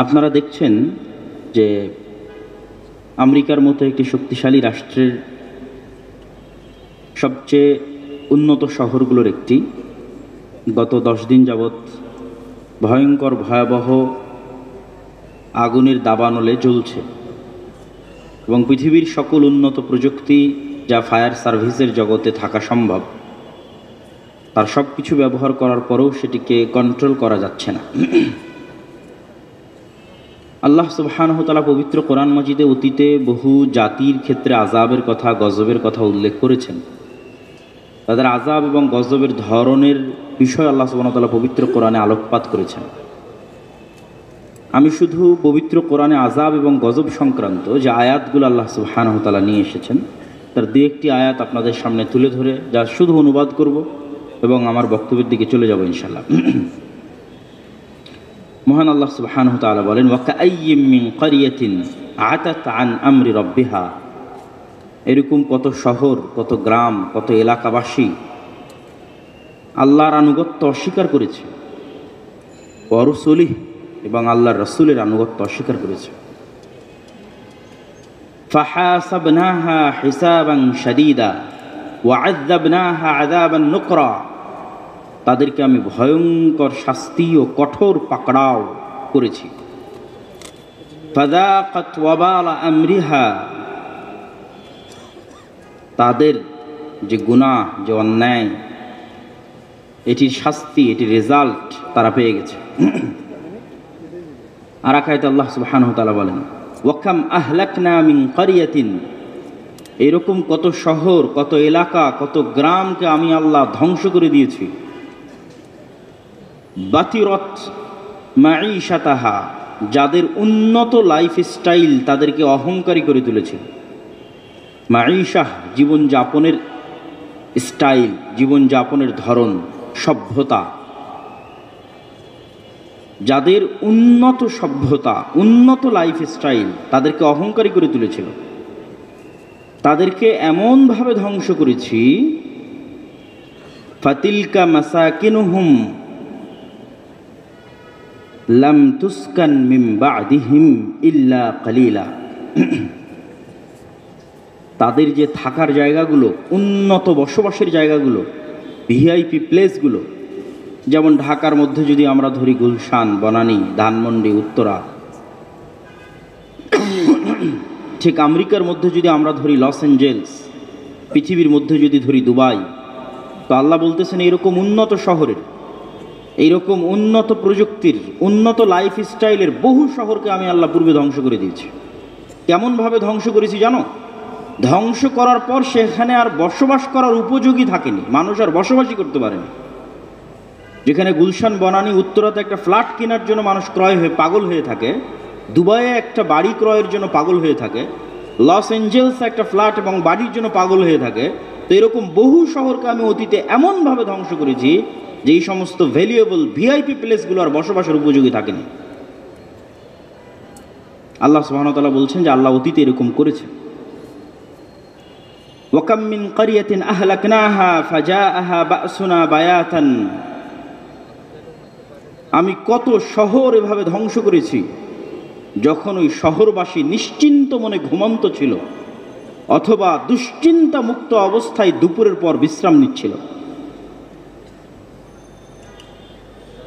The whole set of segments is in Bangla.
আপনারা দেখছেন যে আমেরিকার মতো একটি শক্তিশালী রাষ্ট্রের সবচেয়ে উন্নত শহরগুলোর একটি গত 10 দিন যাবৎ ভয়ঙ্কর ভয়াবহ আগুনের দাবানলে জ্বলছে এবং পৃথিবীর সকল উন্নত প্রযুক্তি যা ফায়ার সার্ভিসের জগতে থাকা সম্ভব তার সব কিছু ব্যবহার করার পরেও সেটিকে কন্ট্রোল করা যাচ্ছে না। আল্লাহ সুবহানাহু ওয়া তাআলা পবিত্র কোরআন মাজিদে অতীতে বহু জাতির ক্ষেত্রে আযাবের কথা, গজবের কথা উল্লেখ করেছেন। তাদের আযাব এবং গজবের ধরনের বিষয় আল্লাহ সুবহানাহু ওয়া তাআলা পবিত্র কোরআনে আলোকপাত করেছেন। আমি শুধু পবিত্র কোরআনে আযাব এবং গজব সংক্রান্ত যে আয়াতগুলো আল্লাহ সুবহানাহু ওয়া তাআলা নিয়ে এসেছেন তার দু একটি আয়াত আপনাদের সামনে তুলে ধরে যা শুধু অনুবাদ করব এবং আমার বক্তব্যের দিকে চলে যাব ইনশাআল্লাহ। মহান আল্লাহ সুবহানাহু ওয়া তাআলা বলেন, ওয়া কাআইয়্যিম মিন ক্বরিয়াতিন আতাত আন আমরি রাব্বিহা, এরকম কত শহর, কত গ্রাম, কত এলাকাবাসী আল্লাহর আনুগত্য অস্বীকার করেছে, ওয়া রাসূলিহি, এবং আল্লাহর রাসূলের আনুগত্য অস্বীকার করেছে। ফাহাসাবনাহা হিসাবান শাদীদা ওয়া আযাবনাহা আযাবান নুকরা, তাদেরকে আমি ভয়ঙ্কর শাস্তি ও কঠোর পাকড়াও করেছি। ফাযাকাত ওয়াবালা আমরিহা, তাদের যে গুনাহ, যে অন্যায়, এটির শাস্তি, এটির রেজাল্ট তারা পেয়ে গেছে। আর এক আয়াতে আল্লাহ সুবহানাহু ওয়া তাআলা বলেন, ওয়া কাম আহলাকনা মিন ক্বরিয়াতিন, এরকম কত শহর, কত এলাকা, কত গ্রামকে আমি আল্লাহ ধ্বংস করে দিয়েছি। বাতিরত মাঈশাতাহা, যাদের উন্নত লাইফস্টাইল তাদেরকে অহংকারী করে তুলেছে। মাঈশাহ, জীবনযাপনের স্টাইল, জীবনযাপনের ধরন, সভ্যতা, যাদের উন্নত সভ্যতা, উন্নত লাইফস্টাইল তাদেরকে অহংকারী করে তুলেছিল, তাদেরকে এমনভাবে ধ্বংস করেছি। ফাতিলকা মাসাকিনুহুম লাম তুসকান মিন বা'দিহিম ইল্লা কালিলা, তাদের যে থাকার জায়গাগুলো, উন্নত বসবাসের জায়গাগুলো, ভিআইপি প্লেসগুলো, যেমন ঢাকার মধ্যে যদি আমরা ধরি গুলশান, বনানী, ধানমন্ডি, উত্তরা, ঠিক আমেরিকার মধ্যে যদি আমরা ধরি লস অ্যাঞ্জেলস, পৃথিবীর মধ্যে যদি ধরি দুবাই, তো আল্লাহ বলতেছেন এরকম উন্নত শহরের, এইরকম উন্নত প্রযুক্তির, উন্নত লাইফস্টাইলের বহু শহরকে আমি আল্লাহ পূর্বে ধ্বংস করে দিয়েছি। কেমনভাবে ধ্বংস করেছি জানো? ধ্বংস করার পর সেখানে আর বসবাস করার উপযোগী থাকেনি, মানুষ আর বসবাসই করতে পারেনি। যেখানে গুলশান, বনানী, উত্তরাতে একটা ফ্ল্যাট কেনার জন্য মানুষ ক্রয় হয়ে পাগল হয়ে থাকে, দুবাইয়ে একটা বাড়ি ক্রয়ের জন্য পাগল হয়ে থাকে, লস অ্যাঞ্জেলসে একটা ফ্ল্যাট এবং বাড়ির জন্য পাগল হয়ে থাকে, তো এরকম বহু শহরকে আমি অতীতে এমনভাবে ধ্বংস করেছি যে এই সমস্ত ভ্যালুয়েবল ভিআইপি প্লেসগুলো আর বসবাসের উপযোগী থাকেনি। আল্লাহ সুবহানাহু ওয়া তাআলা বলছেন যে আল্লাহ অতীতে এরকম করেছে। ওয়া কাম মিন ক্বরিয়াতিন আহলাকনাহা ফাজাআহা বা'সুনা বায়াতান, আমি কত শহর এভাবে ধ্বংস করেছি যখন ওই শহরবাসী নিশ্চিন্ত মনে ঘুমন্ত ছিল অথবা দুশ্চিন্তা মুক্ত অবস্থায় দুপুরের পর বিশ্রাম নিচ্ছিল।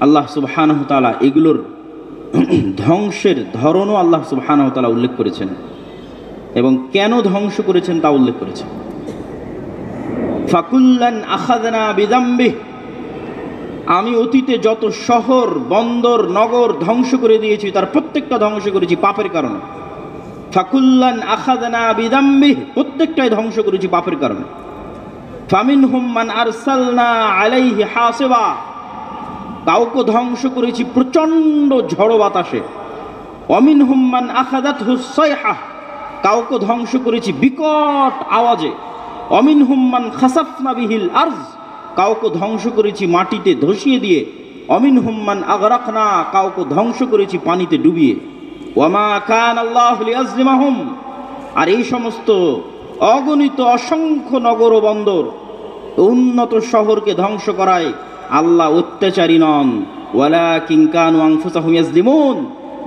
আল্লাহ সুবহানাহু ওয়া তাআলা এগুলোর ধ্বংসের ধরনও আল্লাহ সুবহানাহু ওয়া তাআলা উল্লেখ করেছেন এবং কেন ধ্বংস করেছেন তা উল্লেখ করেছেন। ফাকুল্লান আখাযনা বিযামবিহি, আমি অতীতে যত শহর, বন্দর, নগর ধ্বংস করে দিয়েছি তার প্রত্যেকটা ধ্বংস করেছি পাপের কারণে। ফাকুল্লান আখাযনা বিযামবিহি, প্রত্যেকটাই ধ্বংস করেছি পাপের কারণে। ফামিনহুম মান আরসালনা আলাইহি হাসিবা, কাউকে ধ্বংস করেছি প্রচণ্ড ঝড়ো বাতাসে। ওয়ামিনহুম মান আখাযাতহু সাইহা, কাউকে ধ্বংস করেছি বিকট আওয়াজে। ওয়ামিনহুম মান খাসাফনা বিহিল আরজ, কাউকে ধ্বংস করেছি মাটিতে ধসিয়ে দিয়ে। অমিনহুম মান আগরাকনা, কাউকে ধ্বংস করেছি পানিতে ডুবিয়ে। ওয়ামা কান আল্লাহু লিয়াযলিমাহুম, আর এই সমস্ত অগণিত অসংখ্য নগর ও বন্দর, উন্নত শহরকে ধ্বংস করায় আল্লাহ অত্যাচারী নন। ওয়ালাকিন কানু আনফুসাহুম ইয়াযলিমুন,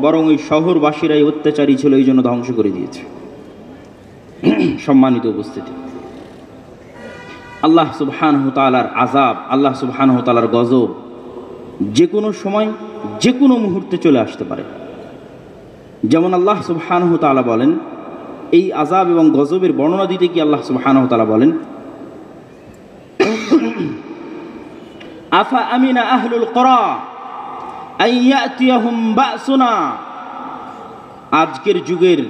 বরং ওই শহরবাসীরাই অত্যাচারী ছিল, এই জন্য ধ্বংস করে দিয়েছে। সম্মানিত উপস্থিতি, আল্লাহ সুবহানাহু তাআলার আযাব, আল্লাহ সুবহানাহু তাআলার গজব যে কোনো সময় যে কোনো মুহূর্তে চলে আসতে পারে। যেমন আল্লাহ সুবহানাহু তাআলা বলেন, এই আযাব এবং গজবের বর্ণনা দিতে কি আল্লাহ সুবহানাহু তাআলা বলেন, আফা আমিনা আহলুল কুরা আইয়াতিয়াহুম বাসুনা। আজকের যুগের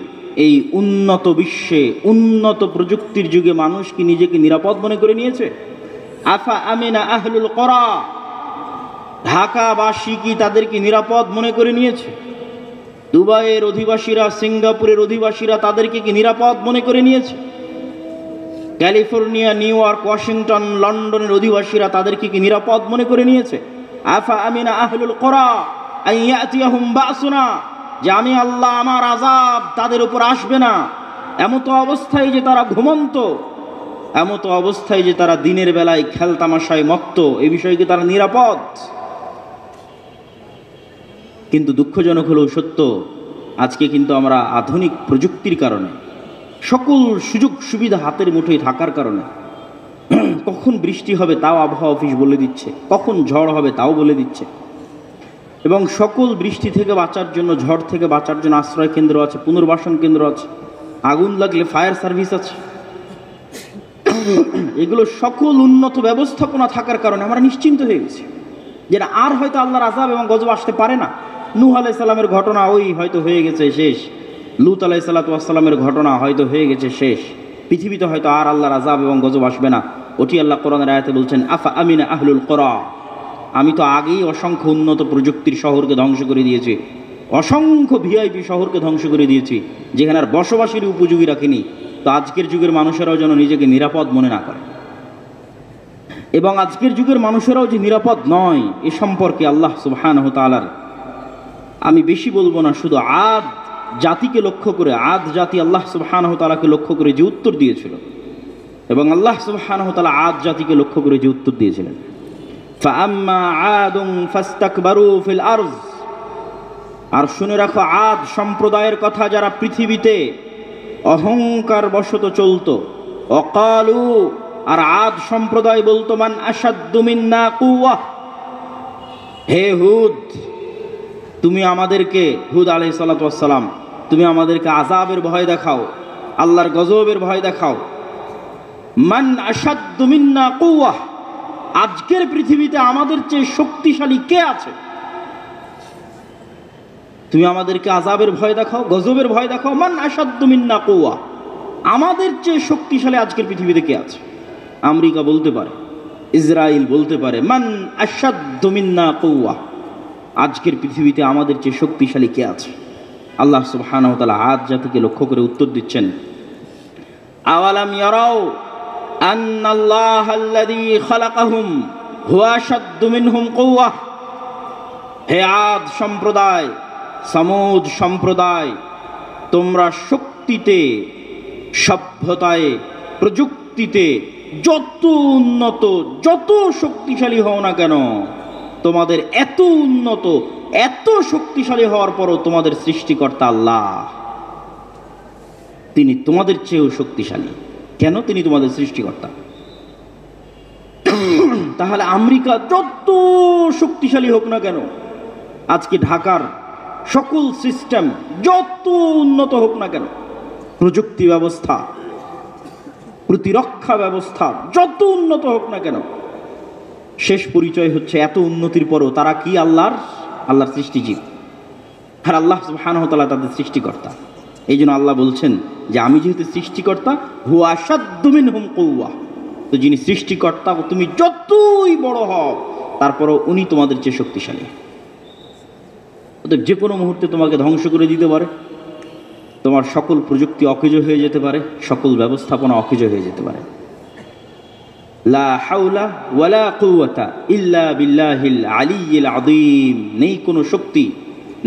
এই উন্নত বিশ্বে, উন্নত প্রযুক্তির যুগে মানুষ কি নিজেকে নিরাপদ মনে করে নিয়েছে? আফা আমিনা আহলুল কুরা, ঢাকাবাসী কি তাদেরকে নিরাপদ মনে করে নিয়েছে? দুবাইয়ের অধিবাসীরা, সিঙ্গাপুরের অধিবাসীরা তাদেরকে কি নিরাপদ মনে করে নিয়েছে? ক্যালিফোর্নিয়া, নিউ ইয়র্ক, ওয়াশিংটন, লন্ডনের অধিবাসীরা তাদেরকে কি নিরাপদ মনে করে নিয়েছে? আফা আমিনা আহলুল কুরা আইয়াতিয়াহুম বাসুনা, যে আমি আল্লাহ, আমার আযাব তাদের উপর আসবে না, এমতো অবস্থায় যে তারা ঘুমন্ত, এমতো অবস্থায় যে তারা দিনের বেলায় খেলতামাশায় মত্ত, এই বিষয়ে কি তারা নিরাপদ? কিন্তু দুঃখজনক হলেও সত্য, আজকে কিন্তু আমরা আধুনিক প্রযুক্তির কারণে, সকল সুযোগ সুবিধা হাতের মুঠোয় থাকার কারণে, কখন বৃষ্টি হবে তাও আবহাওয়া অফিস বলে দিচ্ছে, কখন ঝড় হবে তাও বলে দিচ্ছে, এবং সকল বৃষ্টি থেকে বাঁচার জন্য, ঝড় থেকে বাঁচার জন্য আশ্রয় কেন্দ্র আছে, পুনর্বাসন কেন্দ্র আছে, আগুন লাগলে ফায়ার সার্ভিস আছে। এগুলো সকল উন্নত ব্যবস্থাপনা থাকার কারণে আমরা নিশ্চিন্ত হয়ে গেছি, যেটা আর হয়তো আল্লাহর আযাব এবং গজব আসতে পারে না। নূহ আলাইহিস সালামের ঘটনা ওই হয়তো হয়ে গেছে শেষ, লূত আলাইহিস সালামের ঘটনা হয়তো হয়ে গেছে শেষ, পৃথিবীতে হয়তো আর আল্লাহর আযাব এবং গজব আসবে না। ওটি আল্লাহ কোরআনের আয়াতে বলছেন, আফা আমিনা আহলুল কুরা, আমি তো আগেই অসংখ্য উন্নত প্রযুক্তির শহরকে ধ্বংস করে দিয়েছি, অসংখ্য ভিআইপি শহরকে ধ্বংস করে দিয়েছি, যেখানে আর বসবাসের উপযোগী রাখিনি। তো আজকের যুগের মানুষেরাও যেন নিজেকে নিরাপদ মনে না করে, এবং আজকের যুগের মানুষেরাও যে নিরাপদ নয় এ সম্পর্কে আল্লাহ সুবহানাহু তাআলার, আমি বেশি বলবো না, শুধু আদ জাতিকে লক্ষ্য করে, আদ জাতি আল্লাহ সুবহানাহু তাআলাকে লক্ষ্য করে যে উত্তর দিয়েছিল, এবং আল্লাহ সুবহানাহু তাআলা আদ জাতিকে লক্ষ্য করে যে উত্তর দিয়েছিলেন, ফাআম্মা আদুন ফাস্তাকবারু ফিল আরজ। আর শুনে রাখো, আদ সম্প্রদায়ের কথা, যারা পৃথিবীতে অহংকার বশত চলত। অকালু, আর আদ সম্প্রদায় বলতো, মান আশাদ্দু মিন্না কুওয়া, হে হুদ, তুমি আমাদেরকে, হুদ আলাইহিস সালাতু ওয়াস সালাম, তুমি আমাদেরকে আযাবের ভয় দেখাও, আল্লাহর গজবের ভয় দেখাও। মান আশাদ্দু মিন্না কুওয়া, আজকের পৃথিবীতে আমাদের চেয়ে শক্তিশালী কে আছে? তুমি আমাদেরকে আযাবের ভয় দেখাও, গজবের ভয় দেখাও। মান আশাদ্দু মিন্না কুওয়া, আমাদের চেয়ে শক্তিশালী আজকের পৃথিবীতে কে আছে? আমেরিকা বলতে পারে, ইসরায়েল বলতে পারে, মান আশাদ্দু মিন্না কুওয়া, আজকের পৃথিবীতে আমাদের চেয়ে শক্তিশালী কে আছে? আল্লাহ সুবহানাহু ওয়া তাআলা আদ জাতিকে লক্ষ্য করে উত্তর দিচ্ছেন, আওয়ালাম ইয়ারাও আন্নাল্লাহাল্লাযী খালাকাহুম হুয়া আশাদ্দু মিনহুম কুওয়া। হে আদ সম্প্রদায়, সামুদ সম্প্রদায়, তোমরা শক্তিতে, সভ্যতায়, প্রযুক্তিতে যত উন্নত, যত শক্তিশালী হও না কেন, তোমাদের এত উন্নত, এত শক্তিশালী হওয়ার পরও তোমাদের সৃষ্টিকর্তা আল্লাহ, তিনি তোমাদের চেয়েও শক্তিশালী। কেন? তিনি তোমাদের সৃষ্টিকর্তা। তাহলে আমেরিকা যত শক্তিশালী হোক না কেন, আজকে ঢাকার সকল সিস্টেম যত উন্নত হোক না কেন, প্রযুক্তি ব্যবস্থা, প্রতিরক্ষা ব্যবস্থা যত উন্নত হোক না কেন, শেষ পরিচয় হচ্ছে এত উন্নতির পরও তারা কি? আল্লাহর সৃষ্টিজীব, আর আল্লাহ সুবহানাহু ওয়া তাআলা তাদের সৃষ্টিকর্তা। এই জন্য আল্লাহ বলছেন যে আমি যেহেতু সৃষ্টিকর্তা, হুয়া আশাদ্দু মিনহুম কুওয়া, তো যিনি সৃষ্টিকর্তা, তুমি যতই বড় হও তারপরও উনি তোমাদের চেয়ে শক্তিশালী। অতএব যে কোনো মুহূর্তে তোমাকে ধ্বংস করে দিতে পারে, তোমার সকল প্রযুক্তি অকেজ হয়ে যেতে পারে, সকল ব্যবস্থাপনা অকেজ হয়ে যেতে পারে। লা হাওলা ওয়ালা কুওয়াতা ইল্লা বিল্লাহিল আলিয়্যিল আযীম, নেই কোনো শক্তি,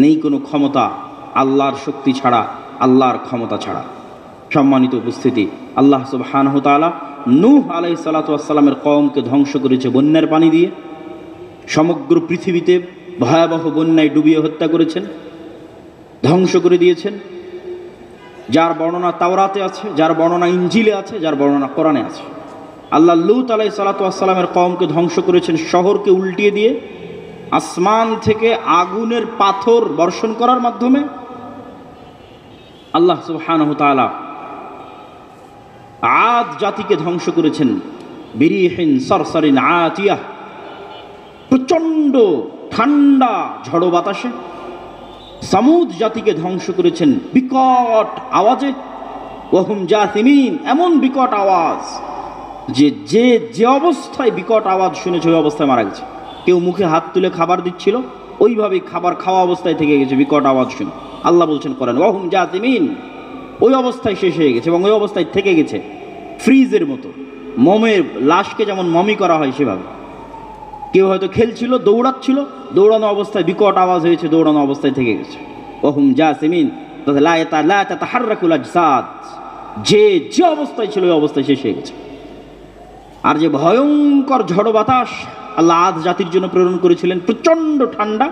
নেই কোনো ক্ষমতা আল্লাহর শক্তি ছাড়া, আল্লাহর ক্ষমতা ছাড়া। সম্মানিত উপস্থিতি, আল্লাহ সুবহানাহু ওয়া তাআলা নূহ আলাইহিস সালাতু ওয়াস সালামের কওমকে ধ্বংস করেছে বন্যার পানি দিয়ে, সমগ্র পৃথিবীতে ভয়াবহ বন্যায় ডুবিয়ে হত্যা করেছেন। ধ্বংস করে দিয়েছেন, যার বর্ণনা তাওরাতে আছে, যার বর্ণনা ইনজিলে আছে, যার বর্ণনা কোরআনে আছে। আল্লাহ লূত আলাইহিস সালাতু ওয়াস সালামের কওমকে ধ্বংস করেছেন শহরকে উল্টিয়ে দিয়ে, আসমান থেকে আগুনের পাথর বর্ষণ করার মাধ্যমে। আল্লাহ সুবহানাহু ওয়া তাআলা আদ জাতিকে ধ্বংস করেছেন বিরিহিন সরসরিন আতিয়াহ, প্রচণ্ড ঠান্ডা ঝড়ো বাতাসে। সামুদ জাতিকে ধ্বংস করেছেন বিকট আওয়াজে, ওয়াহুম জাসিমিন, এমন বিকট আওয়াজ যে যে যে অবস্থায় বিকট আওয়াজ শুনেছে ওই অবস্থায় মারা গেছে। কেউ মুখে হাত তুলে খাবার দিচ্ছিল, ওইভাবেই খাবার খাওয়া অবস্থায় থেকে গেছে বিকট আওয়াজ শুনে। আল্লাহ বলছেন করেন ওয়াহুম জাসিমিন, ওই অবস্থায় শেষ হয়ে গেছে এবং ওই অবস্থায় থেকে গেছে ফ্রিজের মতো। মোমের লাশকে যেমন মমি করা হয় সেভাবে। কেউ হয়তো খেলছিল, দৌড়াচ্ছিল, দৌড়ানো অবস্থায় বিকট আওয়াজ হয়েছে, দৌড়ানো অবস্থায় থেকে গেছে। ওহুম জাসিমিন, লা তাতাহাররাকুল আজসাদ, যে যে অবস্থায় ছিল ওই অবস্থায় শেষ হয়ে গেছে। আর যে ভয়ঙ্কর ঝড় বাতাস আল্লাহ আদ জাতির জন্য প্রেরণ করেছিলেন, প্রচণ্ড ঠান্ডা,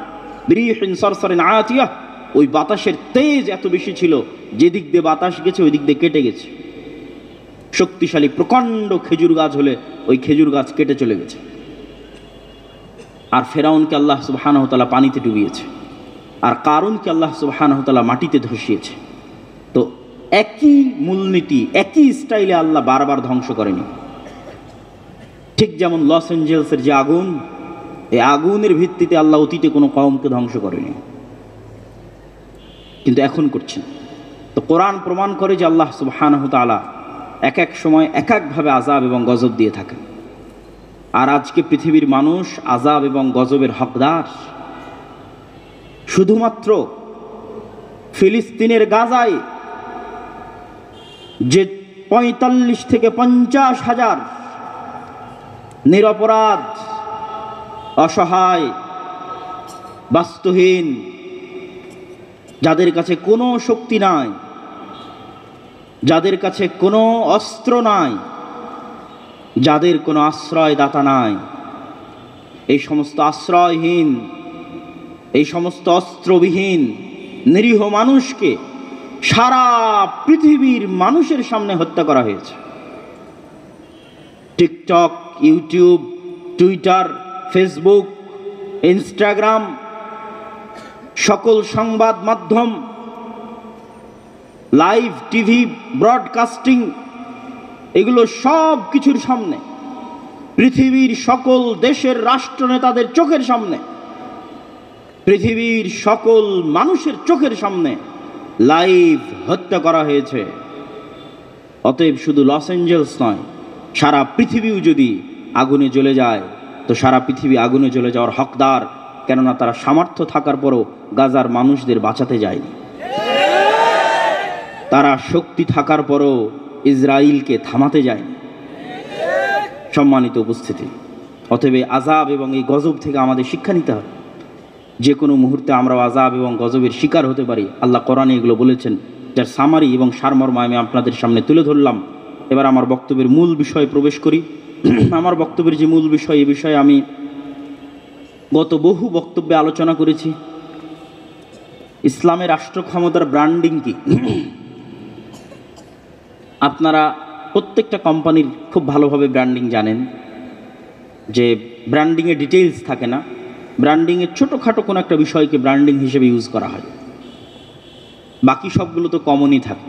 বিরিহিন সরসরিন আতিয়াহ, ওই বাতাসের তেজ এত বেশি ছিল, যেদিক দিয়ে বাতাস গেছে ওই দিক দিয়ে কেটে গেছে। শক্তিশালী প্রকাণ্ড খেজুর গাছ হলে ওই খেজুর গাছ কেটে চলে গেছে। আর ফেরাউনকে আল্লাহ সুবহানাহু ওয়া তাআলা পানিতে ডুবিয়েছে, আর কারুনকে আল্লাহ সুবহানাহু ওয়া তাআলা মাটিতে ধসিয়েছে। তো একই মূলনীতি, একই স্টাইলে আল্লাহ বারবার ধ্বংস করেনি। ঠিক যেমন লস অ্যাঞ্জেলসের যে আগুন, এই আগুনের ভিত্তিতে আল্লাহ অতীতে কোনো কওমকে ধ্বংস করেনি, কিন্তু এখন করছেন। তো কোরআন প্রমাণ করে যে আল্লাহ সুবহানাহু ওয়া তাআলা এক এক সময় এক একভাবে আযাব এবং গজব দিয়ে থাকেন। আর আজকে পৃথিবীর মানুষ আযাব এবং গজবের হকদার। শুধুমাত্র ফিলিস্তিনের গাজায় যে ৪৫ থেকে ৫০ হাজার নিরপরাধ, অসহায়, বাস্তুহীন, যাদের কাছে কোনো শক্তি নাই, যাদের কাছে কোনো অস্ত্র নাই, যাদের কোনো আশ্রয়দাতা নাই, এই সমস্ত আশ্রয়হীন, এই সমস্ত অস্ত্রবিহীন নিরীহ মানুষকে সারা পৃথিবীর মানুষের সামনে হত্যা করা হয়েছে। TikTok, YouTube, Twitter, Facebook, Instagram, সকল সংবাদ মাধ্যম, লাইভ টিভি ব্রডকাস্টিং, এগুলো সব কিছুর সামনে, পৃথিবীর সকল দেশের রাষ্ট্রনেতাদের চোখের সামনে, পৃথিবীর সকল মানুষের চোখের সামনে লাইভ হত্যা করা হয়েছে। অতএব শুধু লস অ্যাঞ্জেলস নয়, সারা পৃথিবীও যদি আগুনে জ্বলে যায় তো সারা পৃথিবী আগুনে জ্বলে যাওয়ার হকদার, কেননা তারা সামর্থ্য থাকার পরও গাজার মানুষদের বাঁচাতে যায়নি। তারা শক্তি থাকার পরও ইসরায়েলকে থামাতে যায়নি। সম্মানিত উপস্থিতি, অতএব আযাব এবং এই গজব থেকে আমাদের শিক্ষা নিতে হবে। যে কোনো মুহূর্তে আমরা আযাব এবং গজবের শিকার হতে পারি। আল্লাহ কোরআনে এগুলো বলেছেন, যার সামারি এবং সারমর্ম আমি আপনাদের সামনে তুলে ধরলাম। এবার আমার বক্তব্যের মূল বিষয়ে প্রবেশ করি। আমার বক্তব্যের যে মূল বিষয়, এই বিষয়ে আমি গত বহু বক্তব্যে আলোচনা করেছি। ইসলামের রাষ্ট্র ক্ষমতার ব্র্যান্ডিং কি? আপনারা প্রত্যেকটা কোম্পানির খুব ভালোভাবে ব্র্যান্ডিং জানেন, যে ব্র্যান্ডিংয়ে ডিটেইলস থাকে না, ব্র্যান্ডিংয়ের ছোটোখাটো কোনো একটা বিষয়কে ব্র্যান্ডিং হিসেবে ইউজ করা হয়, বাকি সবগুলো তো কমনই থাকে।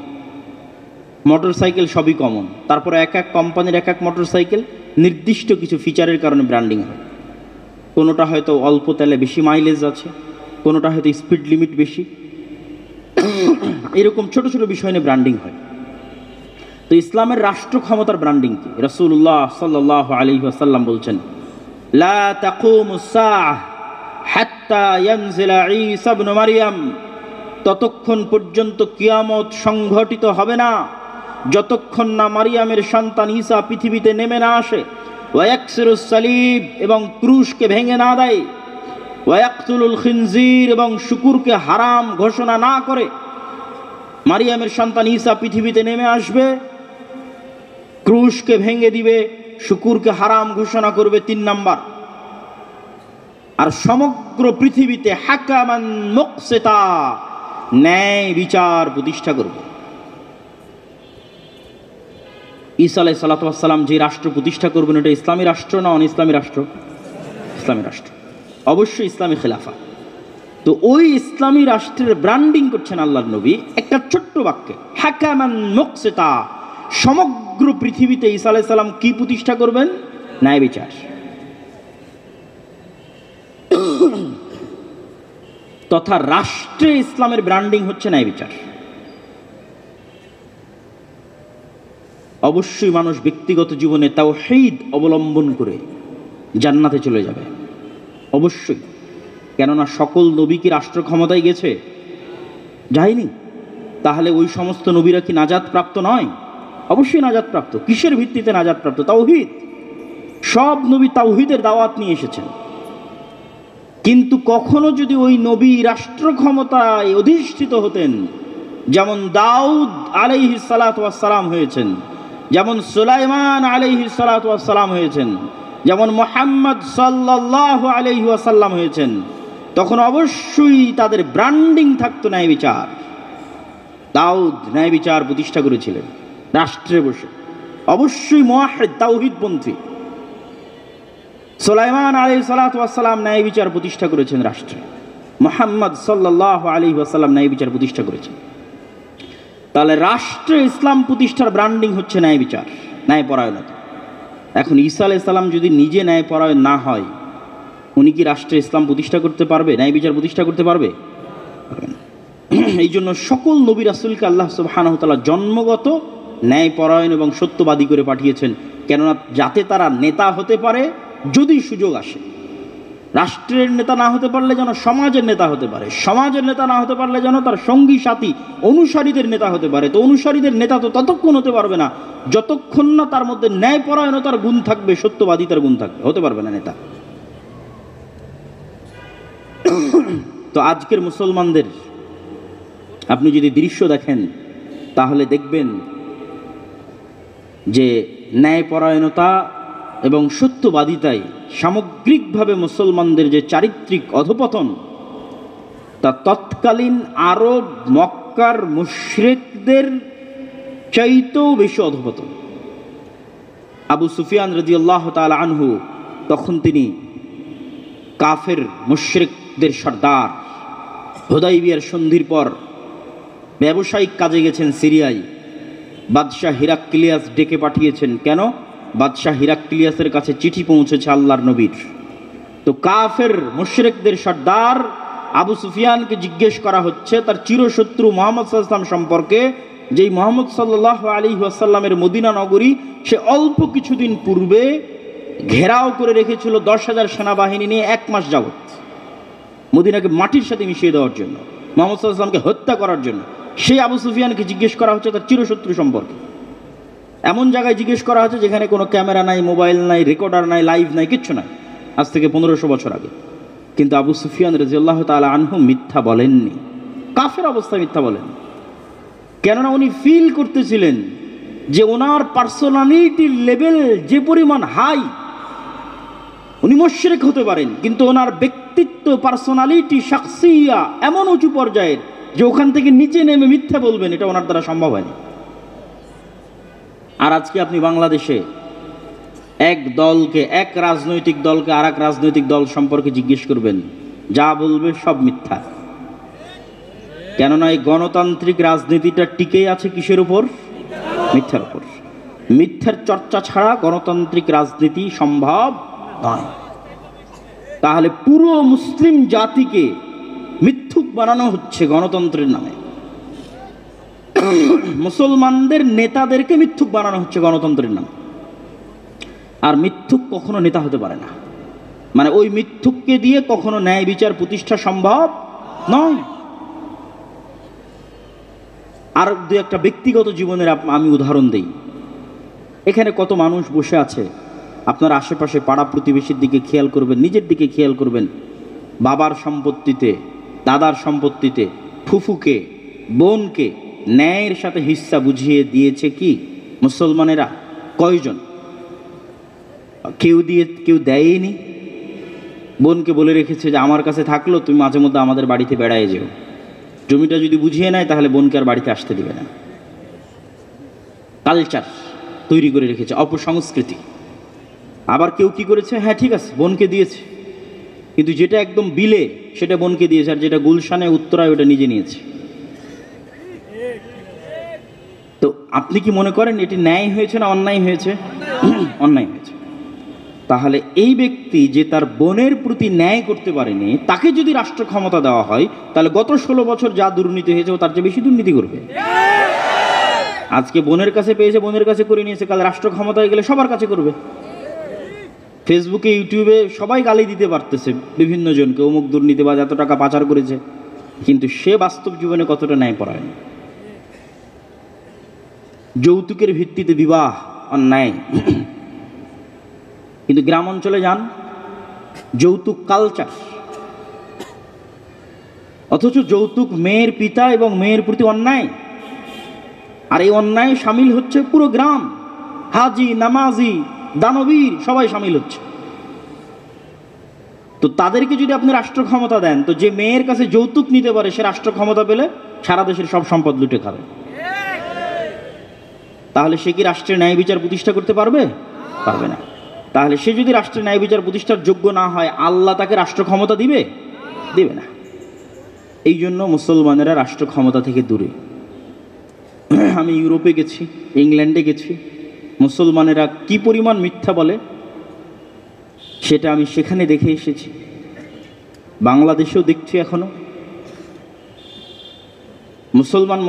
মোটরসাইকেল সবই কমন, তারপরে এক এক কোম্পানির এক এক মোটরসাইকেল নির্দিষ্ট কিছু ফিচারের কারণে ব্র্যান্ডিং হয়। কোনোটা হয়তো অল্প তেলে বেশি মাইলেজ আছে, কোনোটা হয়তো স্পিড লিমিট বেশি, এরকম ছোটো ছোটো বিষয় নিয়ে ব্র্যান্ডিং হয়। তো ইসলামের রাষ্ট্র ক্ষমতার ব্র্যান্ডিং কি? রাসূলুল্লাহ সাল্লাল্লাহু আলাইহি ওয়াসাল্লাম বলছেন, লা তাকুমুস সাআহ হাত্তা ইয়ানজিলা ঈসা ইবনে মারইয়াম, ততক্ষণ পর্যন্ত কিয়ামত সংঘটিত হবে না যতক্ষণ না মারিয়ামের সন্তান ঈসা পৃথিবীতে নেমে না আসে। ওয়ায়াকসিরুস সালিব, এবং ক্রুশকে ভেঙে না দেয়। ওয়ায়াকতুলুল খিনজির, এবং শুকুরকে হারাম ঘোষণা না করে। মারিয়ামের সন্তান ঈসা পৃথিবীতে নেমে আসবে, ক্রুশকে ভেঙে দিবে, শুকুরকে হারাম ঘোষণা করবে, 3 নাম্বার। আর সমগ্র পৃথিবীতে হাকামান মুকসিতা, ন্যায় বিচার প্রতিষ্ঠা করব। ঈসা আলাইহিস সালাতু ওয়াস সালাম যে রাষ্ট্র প্রতিষ্ঠা করবেন এটা ইসলামী রাষ্ট্র না অন ইসলামী রাষ্ট্র? ইসলামী রাষ্ট্র, অবশ্যই ইসলামী খেলাফা। তো ওই ইসলামী রাষ্ট্রের ব্র্যান্ডিং করছেন আল্লাহর নবী একটা ছোট্ট বাক্যে, হাকামান মুকসিতা। সমগ্র পৃথিবীতে ঈসা আলাইহিস সালাম কি প্রতিষ্ঠা করবেন? ন্যায় বিচার। তথা রাষ্ট্রে ইসলামের ব্র্যান্ডিং হচ্ছে ন্যায় বিচার। অবশ্যই মানুষ ব্যক্তিগত জীবনে তাওহীদ অবলম্বন করে জান্নাতে চলে যাবে, অবশ্যই। কেননা সকল নবী কি রাষ্ট্র ক্ষমতায় গেছে? যায়নি। তাহলে ওই সমস্ত নবীরা কি নাজাত প্রাপ্ত নয়? অবশ্যই নাজাত প্রাপ্ত। কিসের ভিত্তিতে নাজাত প্রাপ্ত? তাওহীদ। সব নবী তাওহীদের দাওয়াত নিয়ে এসেছেন। কিন্তু কখনো যদি ওই নবী রাষ্ট্র ক্ষমতায় অধিষ্ঠিত হতেন, যেমন দাউদ আলাইহিস সালাতু ওয়াস সালাম হয়েছেন, যেমন সুলাইমান আলাইহিস সালাতু ওয়াস সালাম হয়েছেন, যেমন মুহাম্মদ সাল্লাল্লাহু আলাইহি ওয়াসাল্লাম হয়েছেন, তখন অবশ্যই তাদের ব্র্যান্ডিং থাকতো ন্যায় বিচার। দাউদ ন্যায় বিচার প্রতিষ্ঠা করেছিলেন রাষ্ট্রে বসে, অবশ্যই মুওয়াহহিদ তাওহীদপন্থী। সুলাইমান আলাইহিস সালাতু ওয়াস সালাম ন্যায় বিচার প্রতিষ্ঠা করেছেন রাষ্ট্রে। মুহাম্মদ সাল্লাল্লাহু আলাইহি ওয়াসাল্লাম ন্যায় বিচার প্রতিষ্ঠা করেছেন। তাহলে রাষ্ট্রে ইসলাম প্রতিষ্ঠার ব্র্যান্ডিং হচ্ছে ন্যায় বিচার, ন্যায়পরায়ণতা। এখন ঈসা আলাইহিস সালাম যদি নিজে ন্যায়পরায়ণ না হয়, উনি কি রাষ্ট্রে ইসলাম প্রতিষ্ঠা করতে পারবে, ন্যায় বিচার প্রতিষ্ঠা করতে পারবে? এই জন্য সকল নবী রাসূলকে আল্লাহ সুবহানাহু ওয়া তাআলা জন্মগত ন্যায়পরায়ণ এবং সত্যবাদী করে পাঠিয়েছেন, কেননা যাতে তারা নেতা হতে পারে যদি সুযোগ আসে। রাষ্ট্রের নেতা না হতে পারলে যেন সমাজের নেতা হতে পারে, সমাজের নেতা না হতে পারলে যেন তার সঙ্গী সাথী অনুসারীদের নেতা হতে পারে। তো অনুসারীদের নেতা তো ততক্ষণ হতে পারবে না যতক্ষণ না তার মধ্যে ন্যায়পরায়ণতার গুণ থাকবে, সত্যবাদিতার গুণ থাকবে, হতে পারবে না নেতা। তো আজকের মুসলমানদের আপনি যদি দৃশ্য দেখেন তাহলে দেখবেন যে ন্যায়পরায়ণতা এবং সত্যবাদিতায় সামগ্রিকভাবে মুসলমানদের যে চারিত্রিক অধপতন, তা তৎকালীন আরব মক্কার মুশরিকদের চাইতেও বেশি অধপতন। আবু সুফিয়ান রাদিয়াল্লাহু তাআলা আনহু তখন তিনি কাফের মুশরিকদের সর্দার। হুদাইবিয়ার সন্ধির পর ব্যবসায়িক কাজে গেছেন সিরিয়ায়। বাদশাহ হিরাক্লিয়াস ডেকে পাঠিয়েছেন। কেন? বাদশাহ হিরাক্লিয়াসের কাছে চিঠি পৌঁছেছে আল্লাহর নবীর। তো কাফের মুশরিকদের সর্দার আবু সুফিয়ানকে জিজ্ঞেস করা হচ্ছে তার চিরশত্রু মুহাম্মদ সাল্লাল্লাহু আলাইহি ওয়াসাল্লাম সম্পর্কে, যেই মুহাম্মদ সাল্লাল্লাহু আলাইহি ওয়াসাল্লামের মদিনা নগরী সে অল্প কিছুদিন পূর্বে ঘেরাও করে রেখেছিল 10,000 সেনাবাহিনী নিয়ে 1 মাস যাবত, মদিনাকে মাটির সাথে মিশিয়ে দেওয়ার জন্য, মুহাম্মদ সাল্লাল্লাহু আলাইহি ওয়াসাল্লামকে হত্যা করার জন্য। সেই আবু সুফিয়ানকে জিজ্ঞেস করা হচ্ছে তার চিরশত্রু সম্পর্কে। এমন জায়গায় জিজ্ঞেস করা হচ্ছে যেখানে কোনো ক্যামেরা নাই, মোবাইল নাই, রেকর্ডার নাই, লাইভ নাই, কিচ্ছু নাই, আজ থেকে 1500 বছর আগে। কিন্তু আবু সুফিয়ান রাদিয়াল্লাহু তাআলা আনহু মিথ্যা বলেননি, কাফের অবস্থায় মিথ্যা বলেন। কেননা উনি ফিল করতেছিলেন যে ওনার পার্সোনালিটির লেভেল যে পরিমাণ হাই, উনি মুশরিক হতে পারেন কিন্তু ওনার ব্যক্তিত্ব, পার্সোনালিটি, শাখসিয়া এমন উঁচু পর্যায়ের যে ওখান থেকে নিচে নেমে মিথ্যা বলবেন এটা ওনার দ্বারা সম্ভব হয়নি। আর আজকে আপনি বাংলাদেশে এক দলকে, এক রাজনৈতিক দলকে আর এক রাজনৈতিক দল সম্পর্কে জিজ্ঞেস করবেন, যা বলবে সব মিথ্যা। কেননা এই গণতান্ত্রিক রাজনীতিটা টিকে আছে কিসের উপর? মিথ্যার উপর। মিথ্যার চর্চা ছাড়া গণতান্ত্রিক রাজনীতি সম্ভব নয়। তাহলে পুরো মুসলিম জাতিকে মিথ্যুক বানানো হচ্ছে গণতন্ত্রের নামে, মুসলমানদের নেতাদেরকে মিথ্যুক বানানো হচ্ছে গণতন্ত্রের নামে। আর মিথ্যুক কখনো নেতা হতে পারে না, মানে ওই মিথ্যুককে দিয়ে কখনো ন্যায় বিচার প্রতিষ্ঠা সম্ভব নয়। আর দু একটা ব্যক্তিগত জীবনের আমি উদাহরণ দেই। এখানে কত মানুষ বসে আছে, আপনার আশেপাশে পাড়া প্রতিবেশীর দিকে খেয়াল করবেন, নিজের দিকে খেয়াল করবেন। বাবার সম্পত্তিতে, দাদার সম্পত্তিতে ফুফুকে, বোনকে ন্যায়ের সাথে হিস্সা বুঝিয়ে দিয়েছে কি মুসলমানেরা? কয়জন? কেউ দেয়নি। বোনকে বলে রেখেছে যে আমার কাছে থাকলো, তুমি মাঝে মধ্যে আমাদের বাড়িতে বেড়ায় যেও। জমিটা যদি বুঝিয়ে নেয় তাহলে বোনকে আর বাড়িতে আসতে দিবে না। কালচার তৈরি করে রেখেছে, অপসংস্কৃতি। আবার কেউ কি করেছে, হ্যাঁ ঠিক আছে বোনকে দিয়েছে, কিন্তু যেটা একদম বিলে সেটা বোনকে দিয়েছে, আর যেটা গুলশানে উত্তরায় ওটা নিজে নিয়েছে। তো আপনি কি মনে করেন এটি ন্যায় হয়েছে না অন্যায় হয়েছে? অন্যায় হয়েছে। তাহলে এই ব্যক্তি যে তার বোনের প্রতি ন্যায় করতে পারেনি, তাকে যদি রাষ্ট্র ক্ষমতা দেওয়া হয়, তাহলে গত 16 বছর যা দুর্নীতি হয়েছে ও তার চেয়ে বেশি দুর্নীতি করবে। আজকে বোনের কাছে পেয়েছে, বোনের কাছে করে নিয়েছে, কাল রাষ্ট্র ক্ষমতায় গেলে সবার কাছে করবে। ফেসবুকে ইউটিউবে সবাই গালি দিতে পারতেছে বিভিন্ন জনকে, অমুক দুর্নীতিবাজ এত টাকা পাচার করেছে, কিন্তু সে বাস্তব জীবনে কতটা ন্যায়পরায়ণ। যৌতুকের ভিত্তিতে বিবাহ অন্যায়, কিন্তু গ্রাম অঞ্চলে যান, যৌতুক কালচার। অথচ যৌতুক মেয়ের পিতা এবং মেয়ের প্রতি অন্যায়, আর এই অন্যায় সামিল হচ্ছে পুরো গ্রাম। হাজি, নামাজি, দানবীর সবাই সামিল হচ্ছে। তো তাদেরকে যদি আপনি রাষ্ট্র ক্ষমতা দেন, তো যে মেয়ের কাছে যৌতুক নিতে পারে সে রাষ্ট্র ক্ষমতা পেলে সারা দেশের সব সম্পদ লুটে খাবে। তাহলে সে কি রাষ্ট্রের ন্যায় বিচার প্রতিষ্ঠা করতে পারবে? পারবে না। তাহলে সে যদি রাষ্ট্রের ন্যায় বিচার প্রতিষ্ঠার যোগ্য না হয়, আল্লাহ তাকে রাষ্ট্র ক্ষমতা দিবে? দিবে না। এই জন্য মুসলমানেরা রাষ্ট্র ক্ষমতা থেকে দূরে। আমি ইউরোপে গেছি, ইংল্যান্ডে গেছি, মুসলমানেরা কি পরিমাণ মিথ্যা বলে সেটা আমি সেখানে দেখে এসেছি, বাংলাদেশেও দেখছি এখনো।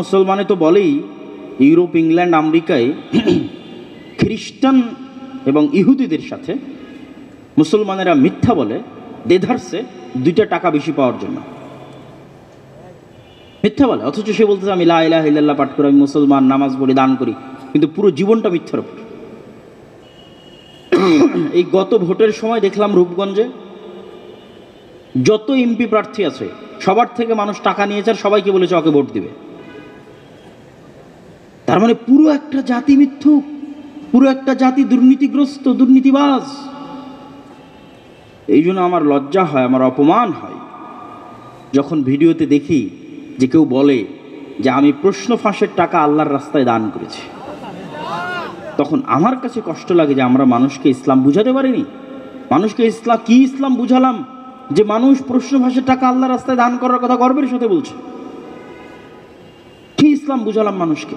মুসলমানে তো বলেই, ইউরোপ, ইংল্যান্ড, আমেরিকায় খ্রিস্টান এবং ইহুদিদের সাথে মুসলমানেরা মিথ্যা বলে দেধারসে 2টা টাকা বেশি পাওয়ার জন্য মিথ্যা বলে। অথচ সে বলতেছে আমি লা ইলাহা ইল্লাল্লাহ পাঠ করি, আমি মুসলমান, নামাজ পড়ি, দান করি, কিন্তু পুরো জীবনটা মিথ্যার উপর। এই গত ভোটের সময় দেখলাম রূপগঞ্জে যত এমপি প্রার্থী আছে সবার থেকে মানুষ টাকা নিয়েছে আর সবাইকে বলেছে ওকে ভোট দিবে। তার মানে পুরো একটা জাতি মিথ্যুক, পুরো একটা জাতি দুর্নীতিগ্রস্ত, দুর্নীতিবাজ। এই জন্য আমার লজ্জা হয়, আমার অপমান হয় যখন ভিডিওতে দেখি যে কেউ বলে যে আমি প্রশ্ন ফাঁসের টাকা আল্লাহর রাস্তায় দান করেছি। তখন আমার কাছে কষ্ট লাগে যে আমরা মানুষকে ইসলাম বুঝাতে পারিনি। মানুষকে ইসলাম বুঝালাম যে মানুষ প্রশ্ন ফাঁসের টাকা আল্লাহর রাস্তায় দান করার কথা গর্বের সাথে বলছে। কি ইসলাম বুঝালাম মানুষকে?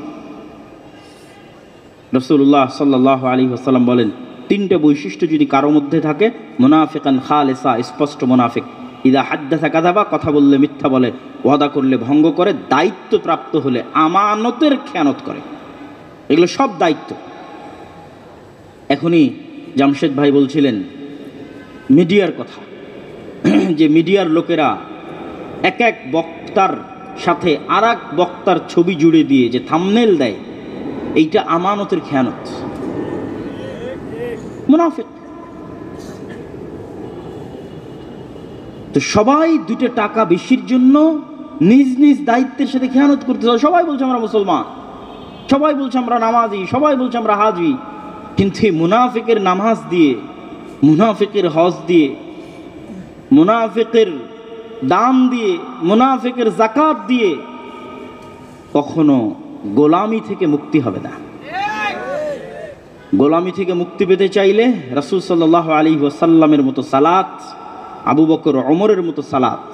রাসূলুল্লাহ সাল্লাল্লাহু আলাইহি ওয়াসাল্লাম বলেন, 3টে বৈশিষ্ট্য যদি কারো মধ্যে থাকে, মুনাফিকান খালিসা, স্পষ্ট মুনাফিক, ইদা হাদ্দাসা কাযাবা, কথা বললে মিথ্যা বলে, ওয়াদা করলে ভঙ্গ করে, দায়িত্ব প্রাপ্ত হলে আমানতের খেয়ানত করে। এগুলো সব দায়িত্ব। এখনই জামশেদ ভাই বলছিলেন মিডিয়ার কথা, যে মিডিয়ার লোকেরা এক এক বক্তার সাথে আর এক বক্তার ছবি জুড়ে দিয়ে যে থাম্বনেল দেয়, এইটা আমানতের খেয়ানত, মুনাফিক। তো সবাই 2টা টাকা বেশির জন্য নিজ নিজ দায়িত্বের সাথে খেয়ানত করতে চায়। সবাই বলছে আমরা মুসলমান, সবাই বলছে আমরা নামাজি, সবাই বলছে আমরা হাজি, কিন্তু মুনাফিকের নামাজ দিয়ে, মুনাফিকের হজ দিয়ে, মুনাফিকের দান দিয়ে, মুনাফিকের যাকাত দিয়ে কখনো গোলামি থেকে মুক্তি হবে না। গোলামি থেকে মুক্তি পেতে চাইলে রাসূল সাল্লাল্লাহু আলাইহি ওয়াসাল্লামের মতো সালাত, আবু বকর ওমরের মতো সালাত,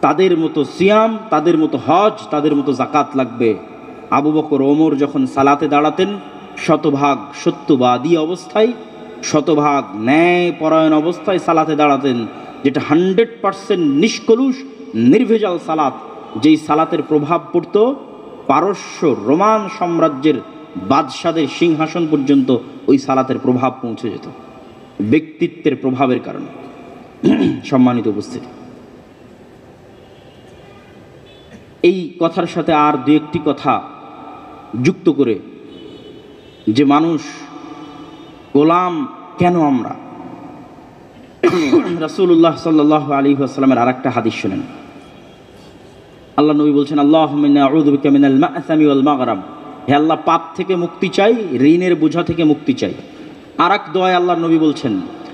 তাদের মতো সিয়াম, তাদের মতো হজ, তাদের মতো যাকাত লাগবে। আবু বকর ওমর যখন সালাতে দাঁড়াতেন, শতভাগ সত্যবাদী অবস্থায়, শতভাগ ন্যায় পরায়ণ অবস্থায় সালাতে দাঁড়াতেন, যেটা 100% নিষ্কলুষ নির্ভেজাল সালাত। যেই সালাতের প্রভাব পড়ত পারস্য রোমান সাম্রাজ্যের বাদশাদের সিংহাসন পর্যন্ত ওই সালাতের প্রভাব পৌঁছে যেত, ব্যক্তিত্বের প্রভাবের কারণে। সম্মানিত উপস্থিতি, এই কথার সাথে আর 2-1টি কথা যুক্ত করে, যে মানুষ গোলাম কেন আমরা, রাসূলুল্লাহ সাল্লাল্লাহু আলাইহি ওয়াসাল্লামের আরেকটা হাদিস শুনেন। আল্লাহ নবী বলছেন, আল্লাহুম্মা ইন্নী আউযু বিকা মিনাল মা'সামি ওয়াল মাগরাম, হে আল্লাহ পাপ থেকে মুক্তি চাই, ঋণের বোঝা থেকে মুক্তি চাই। আরেক দোয়ায় আল্লাহ নবী বলছেন,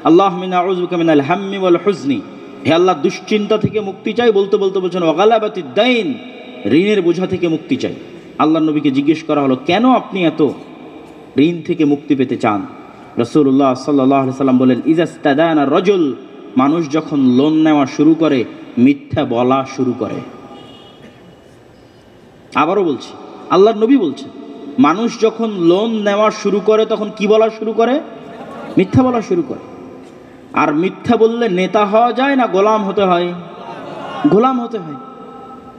আল্লাহুম্মা ইন্নী আউযু বিকা মিনাল হাম্মি ওয়াল হুজনি, হে আল্লাহ দুশ্চিন্তা থেকে মুক্তি চাই। বলতে বলতে বলছেন ওয়া গালাবাতিদ দাইন, ঋণের বোঝা থেকে মুক্তি চাই। আল্লাহর নবীকে জিজ্ঞেস করা হলো, কেন আপনি এত ঋণ থেকে মুক্তি পেতে চান? রাসূলুল্লাহ সাল্লাল্লাহু আলাইহি সাল্লাম বলেন, ইজাস্তাদানা রাজুল, মানুষ যখন লোন নেওয়া শুরু করে মিথ্যা বলা শুরু করে। আবারও বলছি, আল্লাহর নবী বলছেন, মানুষ যখন লোন নেওয়া শুরু করে তখন কি বলা শুরু করে? মিথ্যা বলা শুরু করে। আর মিথ্যা বললে নেতা হওয়া যায় না গোলাম হতে হয়? গোলাম হতে হয়।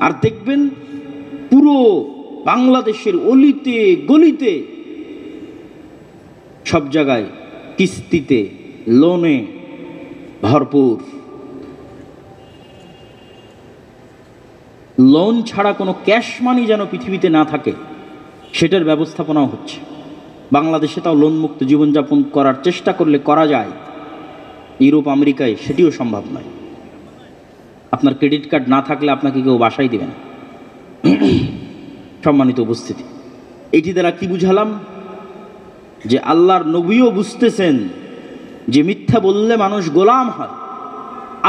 আর দেখবেন পুরো বাংলাদেশের অলিতে গলিতে সব জায়গায় কিস্তিতে লোনে ভরপুর। লোন ছাড়া কোনো ক্যাশ মানি যেন পৃথিবীতে না থাকে সেটার ব্যবস্থাপনাও হচ্ছে। বাংলাদেশে তাও লোন মুক্ত জীবনযাপন করার চেষ্টা করলে করা যায়, ইউরোপ আমেরিকায় সেটিও সম্ভব নয়। আপনার ক্রেডিট কার্ড না থাকলে আপনাকে কেউ বাসায় দেবে না। সম্মানিত উপস্থিতি, এটি দ্বারা কি বুঝালাম? যে আল্লাহর নবীও বুঝতেছেন যে মিথ্যা বললে মানুষ গোলাম হয়,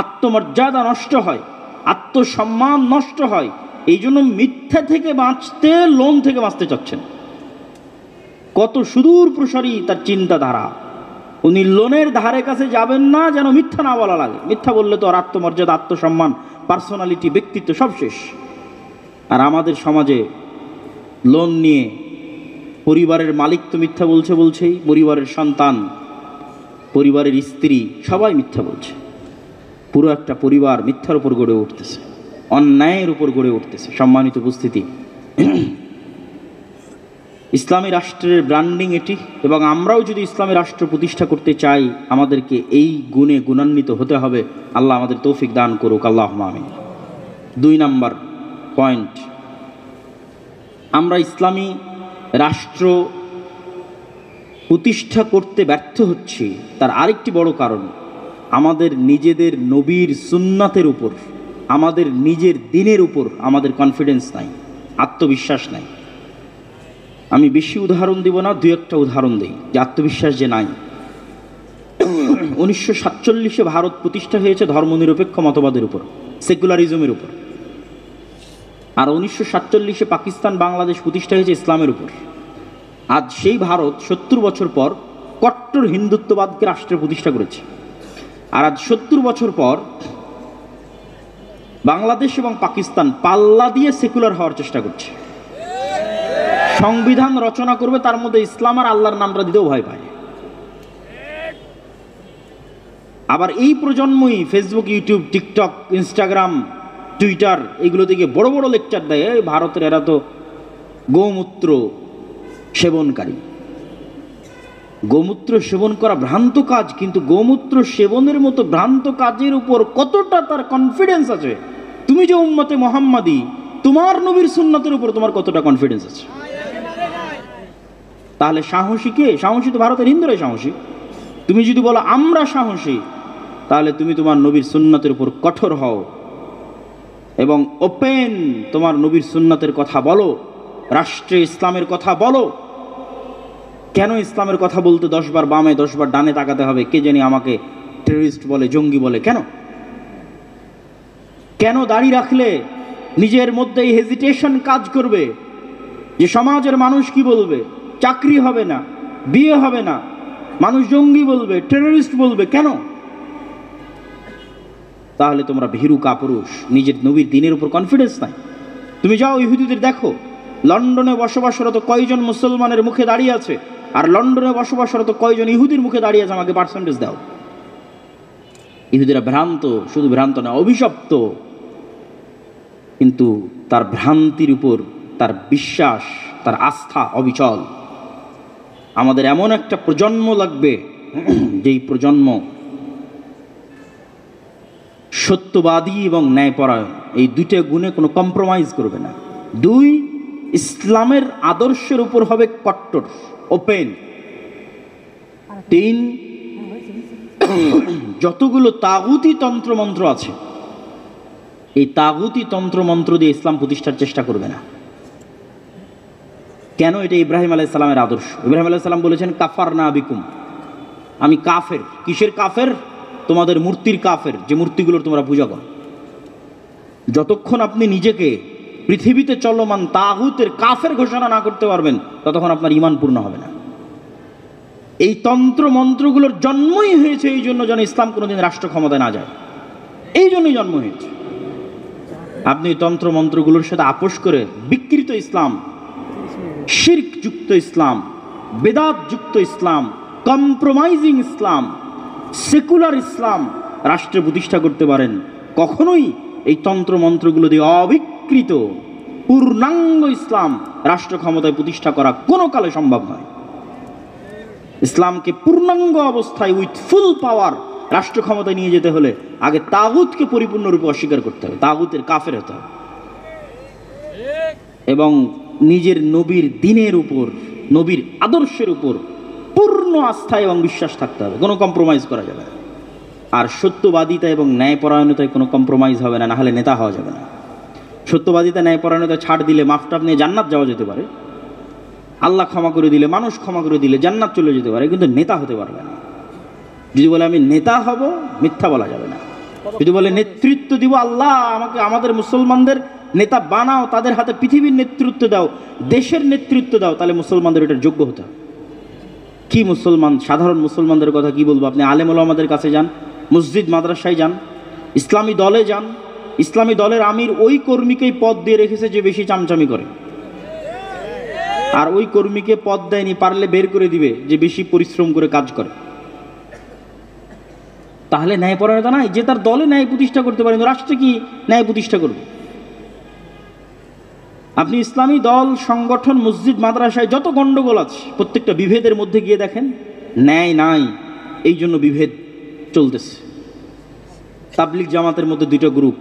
আত্মমর্যাদা নষ্ট হয়, আত্মসম্মান নষ্ট হয়। এই জন্য মিথ্যা থেকে বাঁচতে লোন থেকে বাঁচতে চাচ্ছেন। কত সুদূর প্রসারী তার চিন্তাধারা। উনি লোনের ধারে কাছে যাবেন না যেন মিথ্যা না বলা লাগে। মিথ্যা বললে তো আর আত্মমর্যাদা, আত্মসম্মান, পার্সোনালিটি, ব্যক্তিত্ব সব শেষ। আর আমাদের সমাজে লোন নিয়ে পরিবারের মালিক তো মিথ্যা বলছেই, পরিবারের সন্তান, পরিবারের স্ত্রী সবাই মিথ্যা বলছে। পুরো একটা পরিবার মিথ্যার উপর গড়ে উঠতেছে, অন্যায়ের উপর গড়ে উঠতেছে। সম্মানিত উপস্থিতি, ইসলামী রাষ্ট্রের ব্র্যান্ডিং এটি, এবং আমরাও যদি ইসলামী রাষ্ট্র প্রতিষ্ঠা করতে চাই আমাদেরকে এই গুণে গুণান্বিত হতে হবে। আল্লাহ আমাদের তৌফিক দান করুক, আল্লাহুম্মা আমিন। 2 নাম্বার পয়েন্ট, আমরা ইসলামী রাষ্ট্র প্রতিষ্ঠা করতে ব্যর্থ হচ্ছি তার আরেকটি বড় কারণ, আমাদের নিজেদের নবীর সুন্নাতের উপর, আমাদের নিজের দিনের উপর আমাদের কনফিডেন্স নাই, আত্মবিশ্বাস নাই। আমি বেশি উদাহরণ দিব না, 2-1টা উদাহরণ দিই যে আত্মবিশ্বাস যে নাই। 1947-এ ভারত প্রতিষ্ঠা হয়েছে ধর্মনিরপেক্ষ মতবাদের উপর, সেকুলারিজমের উপর। আর 1947-এ পাকিস্তান বাংলাদেশ প্রতিষ্ঠা হয়েছে ইসলামের উপর। আজ সেই ভারত 70 বছর পর কট্টর হিন্দুত্ববাদকে রাষ্ট্রে প্রতিষ্ঠা করেছে। আর আজ 70 বছর পর বাংলাদেশ এবং পাকিস্তান পাল্লা দিয়ে সেকুলার হওয়ার চেষ্টা করছে। সংবিধান রচনা করবে, তার মধ্যে ইসলাম আর আল্লাহর নামটা দিতেও ভয় পায়। আবার এই প্রজন্মই Facebook, YouTube, TikTok, Instagram, Twitter এগুলো থেকে বড় বড় লেকচার দেয়, এই ভারতের এরা তো গোমূত্র সেবনকারী। গোমূত্র সেবন করা ভ্রান্ত কাজ, কিন্তু গোমূত্র সেবনের মতো ভ্রান্ত কাজের উপর কতটা তার কনফিডেন্স আছে? তুমি যে উম্মতে মুহাম্মাদি, তোমার নবীর সুন্নতের উপর তোমার কতটা কনফিডেন্স আছে? তাহলে সাহসী কে? সাহসী তো ভারতের হিন্দুরাই সাহসী। তুমি যদি বলো আমরা সাহসী, তাহলে তুমি তোমার নবীর সুন্নতের উপর কঠোর হও এবং ওপেন তোমার নবীর সুন্নতের কথা বলো, রাষ্ট্রে ইসলামের কথা বলো। কেন ইসলামের কথা বলতে 10 বার বামে 10 বার ডানে তাকাতে হবে? কে জানি আমাকে টেররিস্ট বলে, জঙ্গি বলে। কেন? কেন দাড়ি রাখলে নিজের মধ্যে হেজিটেশন কাজ করবে যে সমাজের মানুষ কি বলবে? চাকরি হবে না, বিয়ে হবে না, মানুষ জঙ্গি বলবে, টেররিস্ট বলবে। কেন? তাহলে তোমরা ভীরু কাপুরুষ, নিজের নবীর দিনের উপর কনফিডেন্স নাই। তুমি যাও ইহুদিদের দেখো, লন্ডনে বসবাসরত কয়জন মুসলমানের মুখে দাঁড়িয়ে আছে, আর লন্ডনে বসবাসরত কয়জন ইহুদির মুখে দাঁড়িয়ে আছে, আমাকে পার্সেন্টেজ দাও। ইহুদিরা ভ্রান্ত, শুধু ভ্রান্ত না, অভিশপ্ত। কিন্তু তার ভ্রান্তির উপর তার বিশ্বাস, তার আস্থা অবিচল। আমাদের এমন একটা প্রজন্ম লাগবে যেই প্রজন্ম সত্যবাদী এবং ন্যায়পরায়ণ, এই 2টা গুণে কোনো কম্প্রোমাইজ করবে না। 2, ইসলামের আদর্শের উপর হবে কট্টর, ওপেন। 3, যতগুলো তাগুতি তন্ত্রমন্ত্র আছে, এই তাগুতি তন্ত্রমন্ত্র দিয়ে ইসলাম প্রতিষ্ঠার চেষ্টা করবে না। কেন? এটা ইব্রাহিম আলাইহিস সালামের আদর্শ। ইব্রাহিম আলাইহিস সালাম বলেছেন, কাফারনা বিকুম, আমি কাফের। কিসের কাফের? তোমাদের মূর্তির কাফের, যে মূর্তিগুলোর তোমরা পূজা করো। যতক্ষণ আপনি নিজেকে পৃথিবীতে চলমান তাগুতের কাফের ঘোষণা না করতে পারবেন ততক্ষণ আপনার ঈমান পূর্ণ হবে না। এই তন্ত্র মন্ত্রগুলোর জন্মই হয়েছে এই জন্য যেন ইসলাম কোনোদিন রাষ্ট্র ক্ষমতায় না যায়, এই জন্যই জন্ম হয়েছে। আপনি তন্ত্র মন্ত্রগুলোর সাথে আপোষ করে বিকৃত ইসলাম, শিরক যুক্ত ইসলাম, বেদাত যুক্ত ইসলাম, কম্প্রোমাইজিং ইসলাম, সেকুলার ইসলাম রাষ্ট্রে প্রতিষ্ঠা করতে পারেন, কখনোই এই তন্ত্র মন্ত্রগুলো দিয়ে অবিকৃত পূর্ণাঙ্গ ইসলাম রাষ্ট্র ক্ষমতায় প্রতিষ্ঠা করা কোনো কালে সম্ভব নয়। ইসলামকে পূর্ণাঙ্গ অবস্থায় উইথ ফুল পাওয়ার রাষ্ট্র ক্ষমতায় নিয়ে যেতে হলে আগে তাগুতকে পরিপূর্ণরূপে অস্বীকার করতে হবে, তাগুতের কাফের হতে হবে, এবং নিজের নবীর দ্বীনের উপর, নবীর আদর্শের উপর পূর্ণ আস্থা এবং বিশ্বাস থাকতে হবে, কোনো কম্প্রোমাইজ করা যাবে না। আর সত্যবাদিতা এবং ন্যায়পরায়ণতায় কোনো কম্প্রোমাইজ হবে না, নাহলে নেতা হওয়া যাবে না। সত্যবাদিতা ন্যায়পরায়ণতা ছাড় দিলে মাফটাপ নিয়ে জান্নাত যাওয়া যেতে পারে, আল্লাহ ক্ষমা করে দিলে, মানুষ ক্ষমা করে দিলে জান্নাত চলে যেতে পারে, কিন্তু নেতা হতে পারবে না। যদি বলে আমি নেতা হব, মিথ্যা বলা যাবে না। যদি বলে নেতৃত্ব দিব, আল্লাহ আমাকে আমাদের মুসলমানদের নেতা বানাও, তাদের হাতে পৃথিবীর নেতৃত্ব দাও, দেশের নেতৃত্ব দাও, তাহলে মুসলমানদের এটার যোগ্য হতে হবে। কি মুসলমান, সাধারণ মুসলমানদের কথা কি বলবো? আপনি আলেম ওলামাদের কাছে যান, মসজিদ মাদ্রাসায় যান, ইসলামী দলে যান, ইসলামী দলের আমির ওই কর্মীকেই পদ দিয়ে রেখেছে যে বেশি চামচামি করে, আর ওই কর্মীকে পদ দেয়নি, পারলে বের করে দিবে যে বেশি পরিশ্রম করে কাজ করে। তাহলে ন্যায়পরায়ণতা নাই? যে তার দলে ন্যায় প্রতিষ্ঠা করতে পারেন, রাষ্ট্রে কি ন্যায় প্রতিষ্ঠা করবে? আপনি ইসলামী দল, সংগঠন, মসজিদ মাদ্রাসায় যত গন্ডগোল আছে প্রত্যেকটা বিভেদের মধ্যে গিয়ে দেখেন ন্যায় নাই, এই জন্য বিভেদ চলতেছে। তাবলিগ জামাতের মধ্যে দুটো গ্রুপ,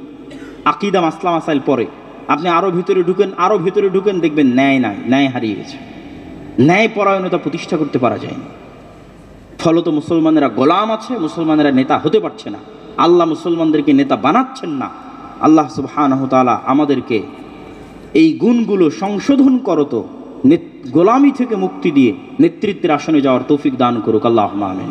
আকিদা মাসলা মাসাইল পরে, আপনি আরো ভিতরে ঢুকেন দেখবেন ন্যায় নাই, ন্যায় হারিয়ে গেছে, ন্যায় পরায়ণতা প্রতিষ্ঠা করতে পারা যায়নি। ফলত মুসলমানেরা গোলাম আছে, মুসলমানেরা নেতা হতে পারছে না, আল্লাহ মুসলমানদেরকে নেতা বানাচ্ছেন না। আল্লাহ সুবহানাহু ওয়া তাআলা আমাদেরকে এই গুণগুলো সংশোধন করত, গোলামি থেকে মুক্তি দিয়ে নেতৃত্বের আসনে যাওয়ার তৌফিক দান করুক। আল্লাহুম্মা আমিন।